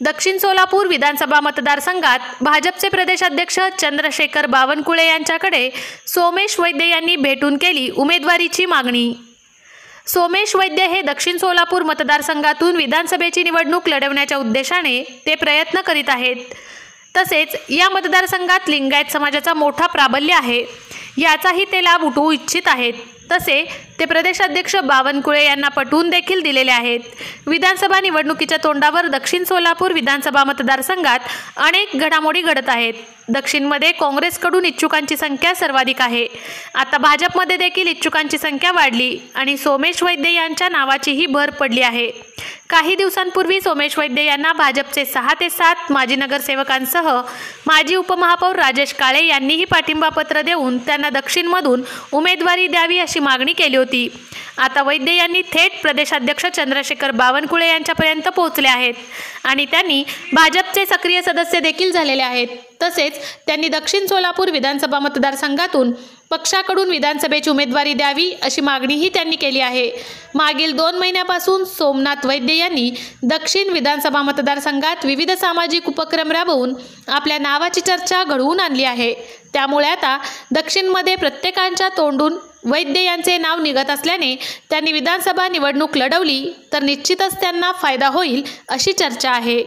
दक्षिण सोलापूर विधानसभा मतदारसंघात भाजपचे प्रदेशाध्यक्ष चंद्रशेखर बावनकुळे यांच्याकडे सोमेश वैद्य यांनी भेटून केली उमेदवारीची मागणी। सोमेश वैद्य हे दक्षिण सोलापूर मतदारसंघातून विधानसभेची निवडणूक लढवण्याच्या उद्देशाने ते प्रयत्न करीत आहेत। तसेच या मतदारसंघात लिंगायत समाजाचा मोठा प्राबल्य आहे, याचाही ते लाभ उठवू इच्छित आहेत। तसे ते प्रदेशाध्यक्ष बावनकुळे यांना पटवून देखील दिलेले आहेत। विधानसभा निवडणुकीच्या तोंडावर दक्षिण सोलापूर विधानसभा मतदारसंघात अनेक घडामोडी घडत आहेत। दक्षिणमध्ये काँग्रेसकडून इच्छुकांची संख्या सर्वाधिक आहे। आता भाजपमध्ये देखील इच्छुकांची संख्या वाढली आणि सोमेश वैद्य यांच्या नावाचीही भर पडली आहे। काही दिवसांपूर्वी सोमेश वैद्य यांना भाजपचे 6 ते 7 माजी नगरसेवकांसह माजी उपमहापौर राजेश काळे यांनीही पाठिंबा पत्र देऊन त्यांना दक्षिणमधून उमेदवारी द्यावी अशी मागणी केली होती। आता वैद्य यांनी थेट प्रदेशाध्यक्ष चंद्रशेखर बावनकुळे यांच्यापर्यंत पोहोचले आहेत आणि त्यांनी भाजपचे सक्रिय सदस्य देखील झालेले आहेत। तसेच त्यांनी दक्षिण सोलापूर विधानसभा मतदारसंघातून पक्षाकडून विधानसभेची उमेदवारी द्यावी अशी मागणीही त्यांनी केली आहे। मागील 2 महिन्यापासून सोमनाथ वैद्य यांनी दक्षिण विधानसभा मतदारसंघात विविध सामाजिक उपक्रम राबवून आपल्या नावाची चर्चा घडवून आणली आहे। त्यामुळे आता दक्षिणमध्ये प्रत्येकाच्या तोंडून वैद्य यांचे नाव निघत असल्याने त्यांनी विधानसभा निवडणूक लढवली तर निश्चितच त्यांना फायदा होईल अशी चर्चा आहे।